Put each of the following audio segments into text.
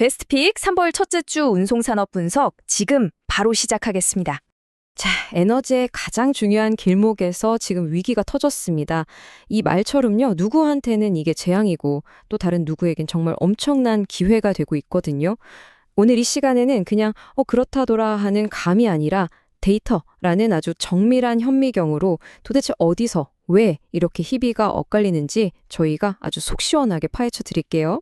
베스트픽 3월 첫째 주 운송산업 분석 지금 바로 시작하겠습니다. 자, 에너지의 가장 중요한 길목에서 지금 위기가 터졌습니다. 이 말처럼요, 누구한테는 이게 재앙이고 또 다른 누구에겐 정말 엄청난 기회가 되고 있거든요. 오늘 이 시간에는 그냥 그렇다더라 하는 감이 아니라 데이터라는 아주 정밀한 현미경으로 도대체 어디서 왜 이렇게 희비가 엇갈리는지 저희가 아주 속 시원하게 파헤쳐 드릴게요.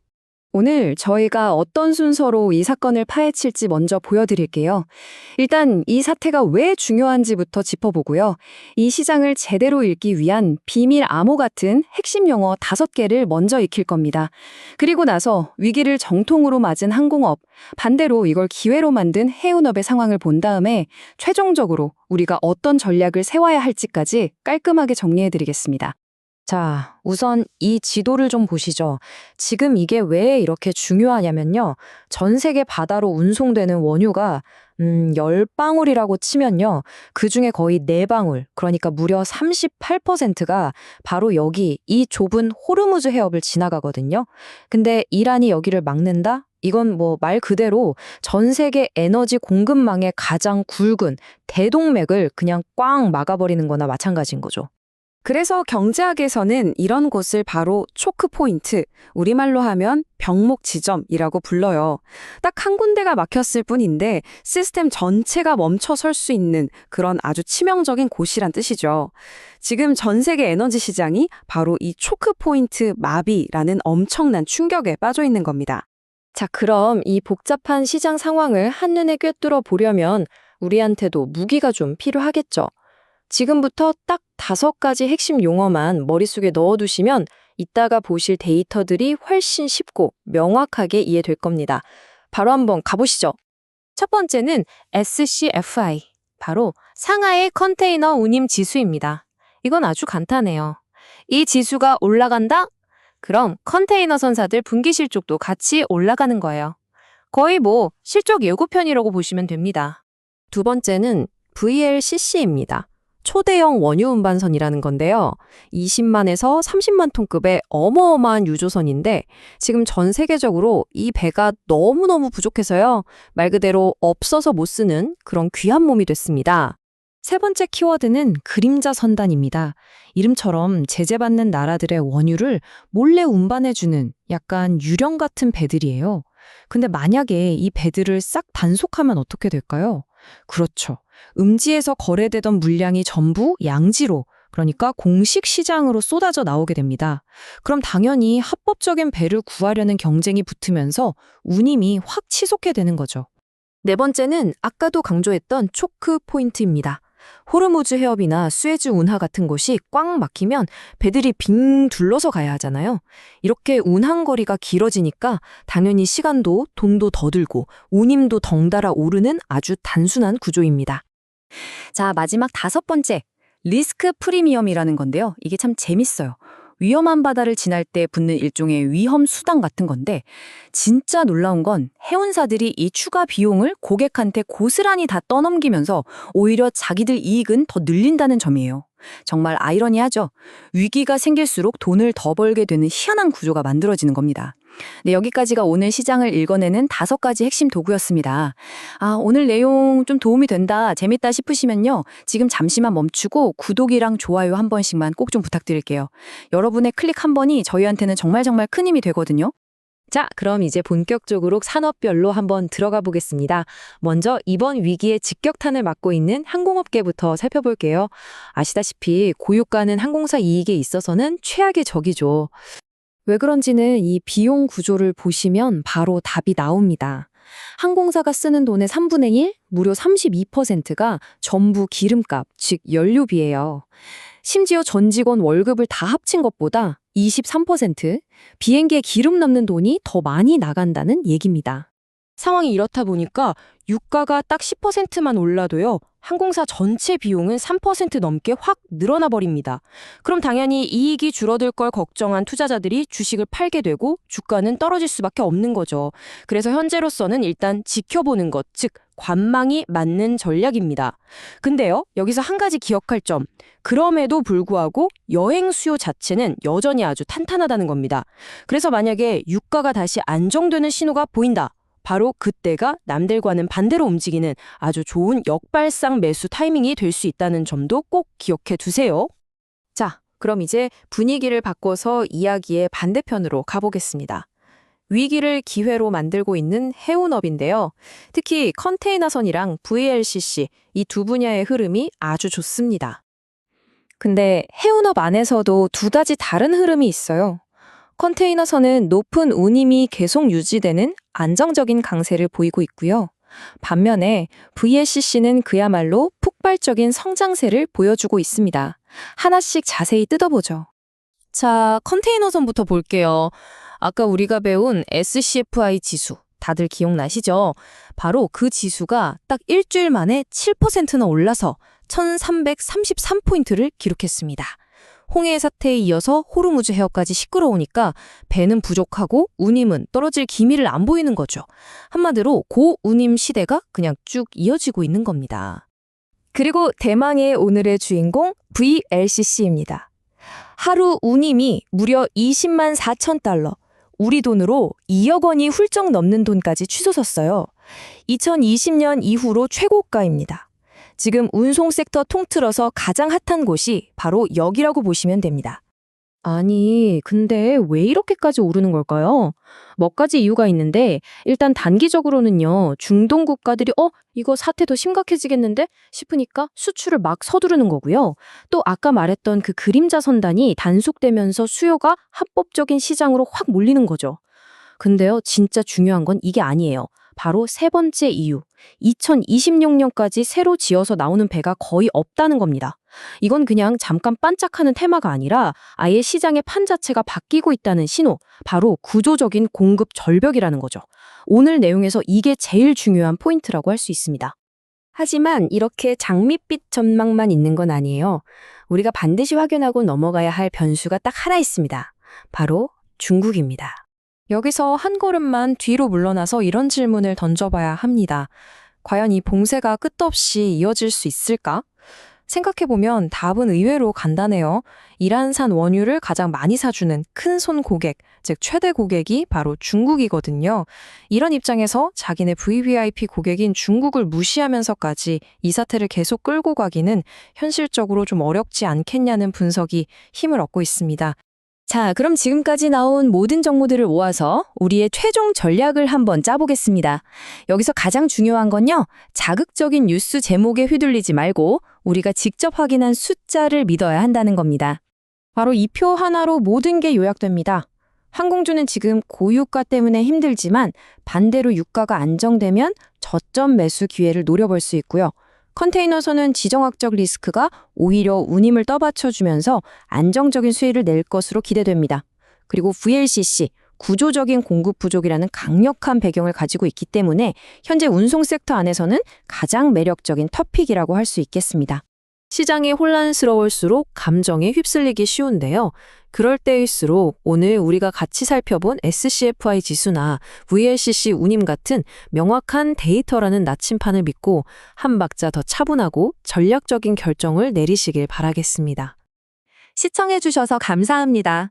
오늘 저희가 어떤 순서로 이 사건을 파헤칠지 먼저 보여드릴게요. 일단 이 사태가 왜 중요한지부터 짚어보고요. 이 시장을 제대로 읽기 위한 비밀 암호 같은 핵심 용어 5개를 먼저 익힐 겁니다. 그리고 나서 위기를 정통으로 맞은 항공업, 반대로 이걸 기회로 만든 해운업의 상황을 본 다음에 최종적으로 우리가 어떤 전략을 세워야 할지까지 깔끔하게 정리해드리겠습니다. 자, 우선 이 지도를 좀 보시죠. 지금 이게 왜 이렇게 중요하냐면요. 전 세계 바다로 운송되는 원유가 10방울이라고 치면요. 그중에 거의 4방울, 그러니까 무려 38%가 바로 여기 이 좁은 호르무즈 해협을 지나가거든요. 근데 이란이 여기를 막는다? 이건 뭐 말 그대로 전 세계 에너지 공급망의 가장 굵은 대동맥을 그냥 꽝 막아버리는 거나 마찬가지인 거죠. 그래서 경제학에서는 이런 곳을 바로 초크 포인트, 우리말로 하면 병목 지점이라고 불러요. 딱 한 군데가 막혔을 뿐인데 시스템 전체가 멈춰 설 수 있는 그런 아주 치명적인 곳이란 뜻이죠. 지금 전 세계 에너지 시장이 바로 이 초크 포인트 마비라는 엄청난 충격에 빠져 있는 겁니다. 자, 그럼 이 복잡한 시장 상황을 한눈에 꿰뚫어 보려면 우리한테도 무기가 좀 필요하겠죠. 지금부터 딱 5가지 핵심 용어만 머릿속에 넣어두시면 이따가 보실 데이터들이 훨씬 쉽고 명확하게 이해될 겁니다. 바로 한번 가보시죠. 첫 번째는 SCFI, 바로 상하이 컨테이너 운임 지수입니다. 이건 아주 간단해요. 이 지수가 올라간다? 그럼 컨테이너 선사들 분기 실적도 같이 올라가는 거예요. 거의 뭐 실적 예고편이라고 보시면 됩니다. 두 번째는 VLCC입니다. 초대형 원유 운반선이라는 건데요. 20만에서 30만 톤급의 어마어마한 유조선인데 지금 전 세계적으로 이 배가 너무너무 부족해서요. 말 그대로 없어서 못 쓰는 그런 귀한 몸이 됐습니다. 세 번째 키워드는 그림자 선단입니다. 이름처럼 제재받는 나라들의 원유를 몰래 운반해주는 약간 유령 같은 배들이에요. 근데 만약에 이 배들을 싹 단속하면 어떻게 될까요? 그렇죠. 음지에서 거래되던 물량이 전부 양지로, 그러니까 공식 시장으로 쏟아져 나오게 됩니다. 그럼 당연히 합법적인 배를 구하려는 경쟁이 붙으면서 운임이 확 치솟게 되는 거죠. 네 번째는 아까도 강조했던 초크 포인트입니다. 호르무즈 해협이나 수에즈 운하 같은 곳이 꽉 막히면 배들이 빙 둘러서 가야 하잖아요. 이렇게 운항 거리가 길어지니까 당연히 시간도 돈도 더 들고 운임도 덩달아 오르는 아주 단순한 구조입니다. 자, 마지막 5번째, 리스크 프리미엄이라는 건데요. 이게 참 재밌어요. 위험한 바다를 지날 때 붙는 일종의 위험 수당 같은 건데 진짜 놀라운 건 해운사들이 이 추가 비용을 고객한테 고스란히 다 떠넘기면서 오히려 자기들 이익은 더 늘린다는 점이에요. 정말 아이러니하죠. 위기가 생길수록 돈을 더 벌게 되는 희한한 구조가 만들어지는 겁니다. 네, 여기까지가 오늘 시장을 읽어내는 5가지 핵심 도구였습니다. 오늘 내용 좀 도움이 된다, 재밌다 싶으시면요. 지금 잠시만 멈추고 구독이랑 좋아요 한 번씩만 꼭 좀 부탁드릴게요. 여러분의 클릭 한 번이 저희한테는 정말 큰 힘이 되거든요. 자, 그럼 이제 본격적으로 산업별로 한번 들어가 보겠습니다. 먼저 이번 위기에 직격탄을 맞고 있는 항공업계부터 살펴볼게요. 아시다시피 고유가는 항공사 이익에 있어서는 최악의 적이죠. 왜 그런지는 이 비용 구조를 보시면 바로 답이 나옵니다. 항공사가 쓰는 돈의 3분의 1, 무려 32%가 전부 기름값, 즉 연료비예요. 심지어 전 직원 월급을 다 합친 것보다 23%, 비행기에 기름 넣는 돈이 더 많이 나간다는 얘기입니다. 상황이 이렇다 보니까 유가가 딱 10%만 올라도요. 항공사 전체 비용은 3% 넘게 확 늘어나 버립니다. 그럼 당연히 이익이 줄어들 걸 걱정한 투자자들이 주식을 팔게 되고 주가는 떨어질 수밖에 없는 거죠. 그래서 현재로서는 일단 지켜보는 것, 즉 관망이 맞는 전략입니다. 근데요, 여기서 한 가지 기억할 점. 그럼에도 불구하고 여행 수요 자체는 여전히 아주 탄탄하다는 겁니다. 그래서 만약에 유가가 다시 안정되는 신호가 보인다. 바로 그때가 남들과는 반대로 움직이는 아주 좋은 역발상 매수 타이밍이 될 수 있다는 점도 꼭 기억해 두세요. 자, 그럼 이제 분위기를 바꿔서 이야기의 반대편으로 가보겠습니다. 위기를 기회로 만들고 있는 해운업인데요. 특히 컨테이너선이랑 VLCC 이 두 분야의 흐름이 아주 좋습니다. 근데 해운업 안에서도 두 가지 다른 흐름이 있어요. 컨테이너선은 높은 운임이 계속 유지되는 안정적인 강세를 보이고 있고요. 반면에 VLCC는 그야말로 폭발적인 성장세를 보여주고 있습니다. 하나씩 자세히 뜯어보죠. 자, 컨테이너선부터 볼게요. 아까 우리가 배운 SCFI 지수, 다들 기억나시죠? 바로 그 지수가 딱 일주일 만에 7%나 올라서 1333포인트를 기록했습니다. 홍해 사태에 이어서 호르무즈 해협까지 시끄러우니까 배는 부족하고 운임은 떨어질 기미를 안 보이는 거죠. 한마디로 고운임 시대가 그냥 쭉 이어지고 있는 겁니다. 그리고 대망의 오늘의 주인공 VLCC입니다. 하루 운임이 무려 20만 4천 달러, 우리 돈으로 2억 원이 훌쩍 넘는 돈까지 치솟았어요. 2020년 이후로 최고가입니다. 지금 운송 섹터 통틀어서 가장 핫한 곳이 바로 여기라고 보시면 됩니다. 아니, 근데 왜 이렇게까지 오르는 걸까요? 몇 가지 이유가 있는데 일단 단기적으로는요. 중동 국가들이 이거 사태 더 심각해지겠는데 싶으니까 수출을 막 서두르는 거고요. 또 아까 말했던 그 그림자 선단이 단속되면서 수요가 합법적인 시장으로 확 몰리는 거죠. 근데요, 진짜 중요한 건 이게 아니에요. 바로 세 번째 이유. 2026년까지 새로 지어서 나오는 배가 거의 없다는 겁니다. 이건 그냥 잠깐 반짝하는 테마가 아니라 아예 시장의 판 자체가 바뀌고 있다는 신호, 바로 구조적인 공급 절벽이라는 거죠. 오늘 내용에서 이게 제일 중요한 포인트라고 할 수 있습니다. 하지만 이렇게 장밋빛 전망만 있는 건 아니에요. 우리가 반드시 확인하고 넘어가야 할 변수가 딱 하나 있습니다. 바로 중국입니다. 여기서 한 걸음만 뒤로 물러나서 이런 질문을 던져봐야 합니다. 과연 이 봉쇄가 끝없이 이어질 수 있을까? 생각해보면 답은 의외로 간단해요. 이란산 원유를 가장 많이 사주는 큰 손 고객, 즉 최대 고객이 바로 중국이거든요. 이런 입장에서 자기네 VVIP 고객인 중국을 무시하면서까지 이 사태를 계속 끌고 가기는 현실적으로 좀 어렵지 않겠냐는 분석이 힘을 얻고 있습니다. 자, 그럼 지금까지 나온 모든 정보들을 모아서 우리의 최종 전략을 한번 짜보겠습니다. 여기서 가장 중요한 건요, 자극적인 뉴스 제목에 휘둘리지 말고 우리가 직접 확인한 숫자를 믿어야 한다는 겁니다. 바로 이 표 하나로 모든 게 요약됩니다. 항공주는 지금 고유가 때문에 힘들지만 반대로 유가가 안정되면 저점 매수 기회를 노려볼 수 있고요. 컨테이너선은 지정학적 리스크가 오히려 운임을 떠받쳐주면서 안정적인 수익을 낼 것으로 기대됩니다. 그리고 VLCC, 구조적인 공급 부족이라는 강력한 배경을 가지고 있기 때문에 현재 운송 섹터 안에서는 가장 매력적인 터픽이라고 할 수 있겠습니다. 시장이 혼란스러울수록 감정에 휩쓸리기 쉬운데요. 그럴 때일수록 오늘 우리가 같이 살펴본 SCFI 지수나 VLCC 운임 같은 명확한 데이터라는 나침판을 믿고 한 박자 더 차분하고 전략적인 결정을 내리시길 바라겠습니다. 시청해주셔서 감사합니다.